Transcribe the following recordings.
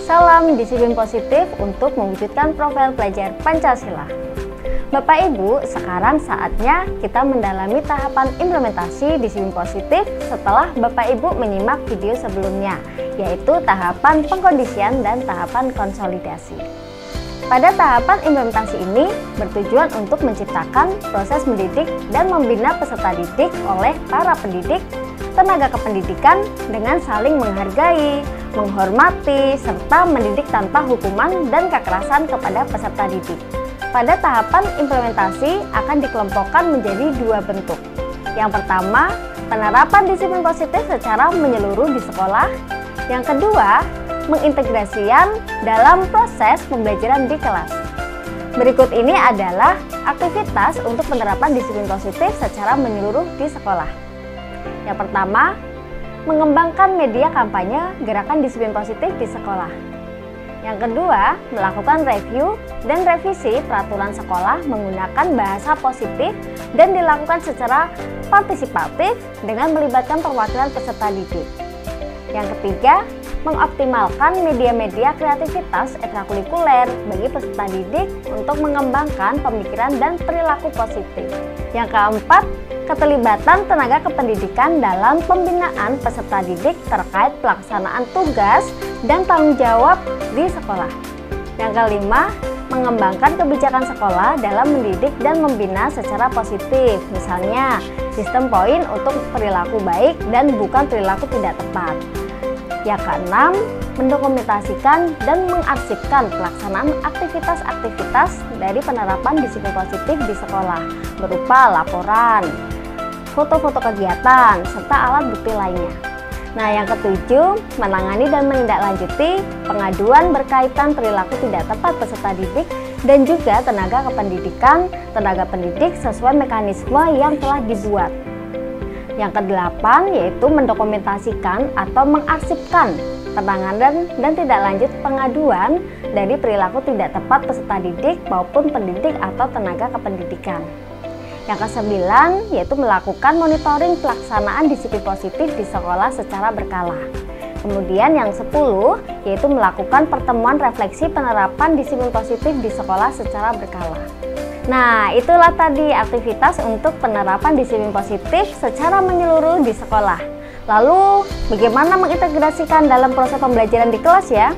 Salam disiplin positif untuk mewujudkan profil pelajar Pancasila. Bapak Ibu, sekarang saatnya kita mendalami tahapan implementasi disiplin positif setelah Bapak Ibu menyimak video sebelumnya, yaitu tahapan pengkondisian dan tahapan konsolidasi. Pada tahapan implementasi ini bertujuan untuk menciptakan proses mendidik dan membina peserta didik oleh para pendidik, tenaga kependidikan dengan saling menghargai, menghormati, serta mendidik tanpa hukuman dan kekerasan kepada peserta didik. Pada tahapan implementasi akan dikelompokkan menjadi dua bentuk. Yang pertama, penerapan disiplin positif secara menyeluruh di sekolah. Yang kedua, mengintegrasikan dalam proses pembelajaran di kelas. Berikut ini adalah aktivitas untuk penerapan disiplin positif secara menyeluruh di sekolah. Yang pertama, mengembangkan media kampanye gerakan disiplin positif di sekolah. Yang kedua, melakukan review dan revisi peraturan sekolah menggunakan bahasa positif dan dilakukan secara partisipatif dengan melibatkan perwakilan peserta didik. Yang ketiga, mengoptimalkan media-media kreativitas ekstrakurikuler bagi peserta didik untuk mengembangkan pemikiran dan perilaku positif. Yang keempat, keterlibatan tenaga kependidikan dalam pembinaan peserta didik terkait pelaksanaan tugas dan tanggung jawab di sekolah. Yang kelima, mengembangkan kebijakan sekolah dalam mendidik dan membina secara positif, misalnya sistem poin untuk perilaku baik dan bukan perilaku tidak tepat. Yang keenam, mendokumentasikan dan mengarsipkan pelaksanaan aktivitas-aktivitas dari penerapan disiplin positif di sekolah berupa laporan, foto-foto kegiatan, serta alat bukti lainnya. Nah, yang ketujuh, menangani dan menindaklanjuti pengaduan berkaitan perilaku tidak tepat peserta didik dan juga tenaga kependidikan, tenaga pendidik sesuai mekanisme yang telah dibuat. Yang kedelapan, yaitu mendokumentasikan atau mengarsipkan penanganan dan tidak lanjut pengaduan dari perilaku tidak tepat peserta didik maupun pendidik atau tenaga kependidikan. Yang kesembilan, yaitu melakukan monitoring pelaksanaan disiplin positif di sekolah secara berkala. Kemudian yang 10, yaitu melakukan pertemuan refleksi penerapan disiplin positif di sekolah secara berkala. Nah, itulah tadi aktivitas untuk penerapan disiplin positif secara menyeluruh di sekolah. Lalu, bagaimana mengintegrasikan dalam proses pembelajaran di kelas ya?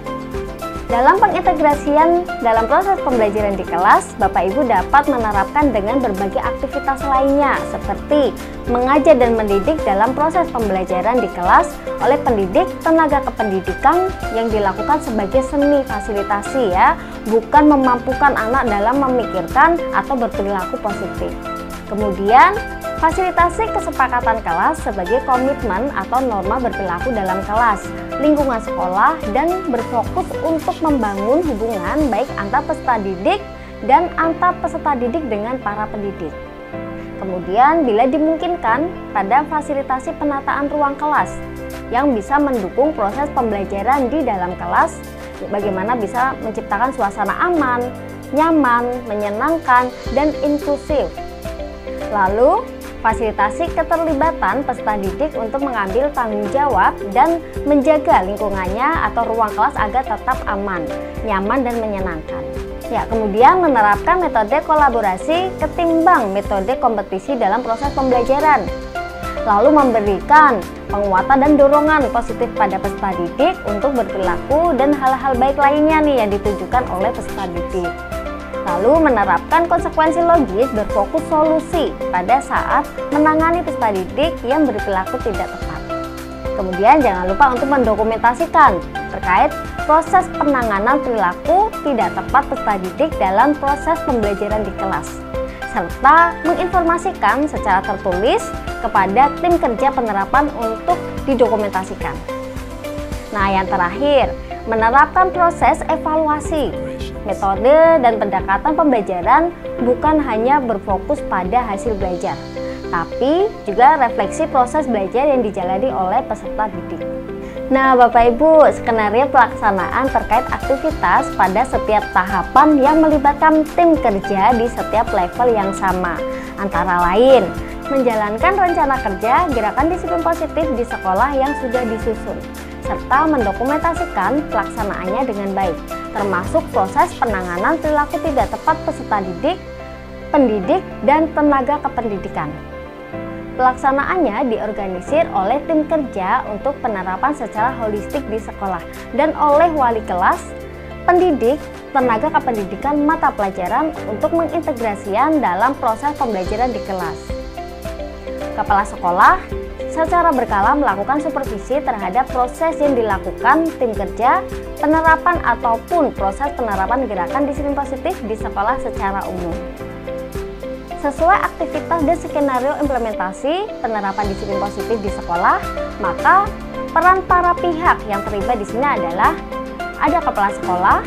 Dalam pengintegrasian dalam proses pembelajaran di kelas, Bapak Ibu dapat menerapkan dengan berbagai aktivitas lainnya seperti mengajar dan mendidik dalam proses pembelajaran di kelas oleh pendidik tenaga kependidikan yang dilakukan sebagai seni fasilitasi ya, bukan memampukan anak dalam memikirkan atau berperilaku positif. Kemudian, fasilitasi kesepakatan kelas sebagai komitmen atau norma berperilaku dalam kelas, lingkungan sekolah, dan berfokus untuk membangun hubungan baik antar peserta didik dan antar peserta didik dengan para pendidik. Kemudian, bila dimungkinkan, pada fasilitasi penataan ruang kelas yang bisa mendukung proses pembelajaran di dalam kelas, bagaimana bisa menciptakan suasana aman, nyaman, menyenangkan, dan inklusif. Lalu, fasilitasi keterlibatan peserta didik untuk mengambil tanggung jawab dan menjaga lingkungannya atau ruang kelas agar tetap aman, nyaman, dan menyenangkan. Ya, kemudian menerapkan metode kolaborasi ketimbang metode kompetisi dalam proses pembelajaran. Lalu memberikan penguatan dan dorongan positif pada peserta didik untuk berperilaku dan hal-hal baik lainnya nih yang ditujukan oleh peserta didik. Lalu menerapkan konsekuensi logis berfokus solusi pada saat menangani peserta didik yang berperilaku tidak tepat. Kemudian jangan lupa untuk mendokumentasikan terkait proses penanganan perilaku tidak tepat peserta didik dalam proses pembelajaran di kelas, serta menginformasikan secara tertulis kepada tim kerja penerapan untuk didokumentasikan. Nah, yang terakhir, menerapkan proses evaluasi. Metode dan pendekatan pembelajaran bukan hanya berfokus pada hasil belajar, tapi juga refleksi proses belajar yang dijalani oleh peserta didik. Nah, Bapak Ibu, skenario pelaksanaan terkait aktivitas pada setiap tahapan yang melibatkan tim kerja di setiap level yang sama, antara lain menjalankan rencana kerja gerakan disiplin positif di sekolah yang sudah disusun, serta mendokumentasikan pelaksanaannya dengan baik, termasuk proses penanganan perilaku tidak tepat peserta didik, pendidik, dan tenaga kependidikan. Pelaksanaannya diorganisir oleh tim kerja untuk penerapan secara holistik di sekolah dan oleh wali kelas, pendidik, tenaga kependidikan mata pelajaran untuk mengintegrasikan dalam proses pembelajaran di kelas. Kepala sekolah secara berkala melakukan supervisi terhadap proses yang dilakukan tim kerja, penerapan ataupun proses penerapan gerakan disiplin positif di sekolah secara umum. Sesuai aktivitas dan skenario implementasi penerapan disiplin positif di sekolah, maka peran para pihak yang terlibat di sini adalah ada kepala sekolah,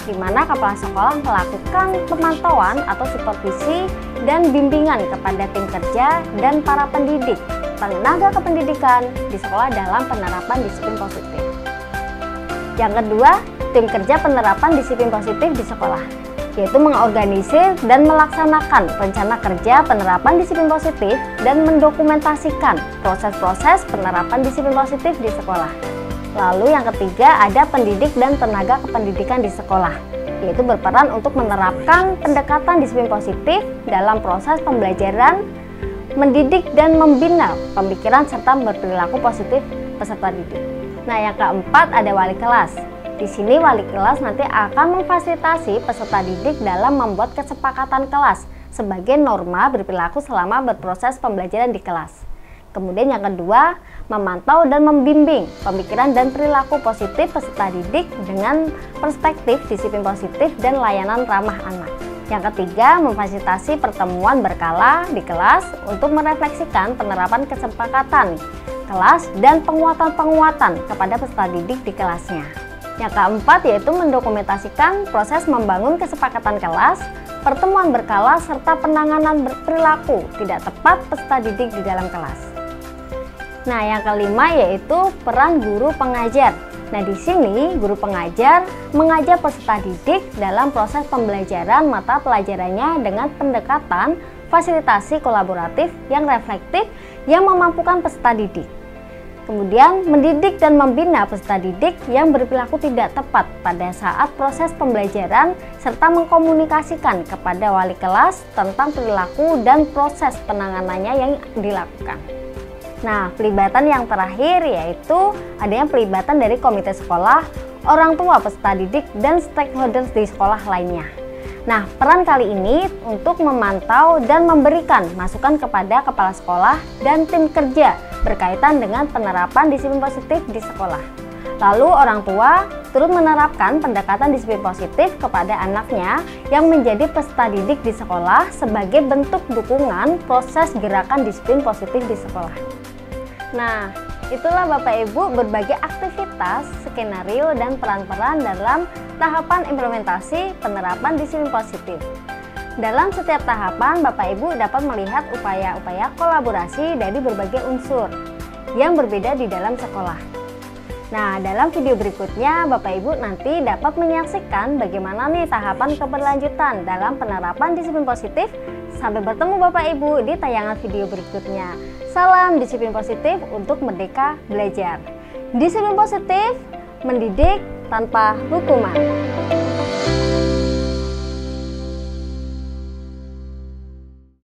di mana kepala sekolah melakukan pemantauan atau supervisi dan bimbingan kepada tim kerja dan para pendidik, tenaga kependidikan di sekolah dalam penerapan disiplin positif. Yang kedua, tim kerja penerapan disiplin positif di sekolah, yaitu mengorganisir dan melaksanakan rencana kerja penerapan disiplin positif dan mendokumentasikan proses-proses penerapan disiplin positif di sekolah. Lalu yang ketiga ada pendidik dan tenaga kependidikan di sekolah, yaitu berperan untuk menerapkan pendekatan disiplin positif dalam proses pembelajaran, mendidik dan membina pemikiran serta berperilaku positif peserta didik. Nah, yang keempat ada wali kelas. Di sini wali kelas nanti akan memfasilitasi peserta didik dalam membuat kesepakatan kelas sebagai norma berperilaku selama berproses pembelajaran di kelas. Kemudian yang kedua, memantau dan membimbing pemikiran dan perilaku positif peserta didik dengan perspektif disiplin positif dan layanan ramah anak. Yang ketiga, memfasilitasi pertemuan berkala di kelas untuk merefleksikan penerapan kesepakatan kelas dan penguatan-penguatan kepada peserta didik di kelasnya. Yang keempat yaitu mendokumentasikan proses membangun kesepakatan kelas, pertemuan berkala, serta penanganan berperilaku tidak tepat peserta didik di dalam kelas. Nah, yang kelima yaitu peran guru pengajar. Nah, di sini guru pengajar mengajar peserta didik dalam proses pembelajaran mata pelajarannya dengan pendekatan fasilitasi kolaboratif yang reflektif yang memampukan peserta didik. Kemudian mendidik dan membina peserta didik yang berperilaku tidak tepat pada saat proses pembelajaran serta mengkomunikasikan kepada wali kelas tentang perilaku dan proses penanganannya yang dilakukan. Nah, pelibatan yang terakhir yaitu adanya pelibatan dari komite sekolah, orang tua peserta didik, dan stakeholders di sekolah lainnya. Nah, peran kali ini untuk memantau dan memberikan masukan kepada kepala sekolah dan tim kerja berkaitan dengan penerapan disiplin positif di sekolah. Lalu orang tua turut menerapkan pendekatan disiplin positif kepada anaknya yang menjadi peserta didik di sekolah sebagai bentuk dukungan proses gerakan disiplin positif di sekolah. Nah, itulah Bapak Ibu berbagai aktivitas, skenario, dan peran-peran dalam tahapan implementasi penerapan disiplin positif. Dalam setiap tahapan, Bapak Ibu dapat melihat upaya-upaya kolaborasi dari berbagai unsur yang berbeda di dalam sekolah. Nah, dalam video berikutnya, Bapak Ibu nanti dapat menyaksikan bagaimana nih tahapan keberlanjutan dalam penerapan disiplin positif. Sampai bertemu Bapak Ibu di tayangan video berikutnya. Salam disiplin positif untuk Merdeka Belajar. Disiplin positif, mendidik tanpa hukuman.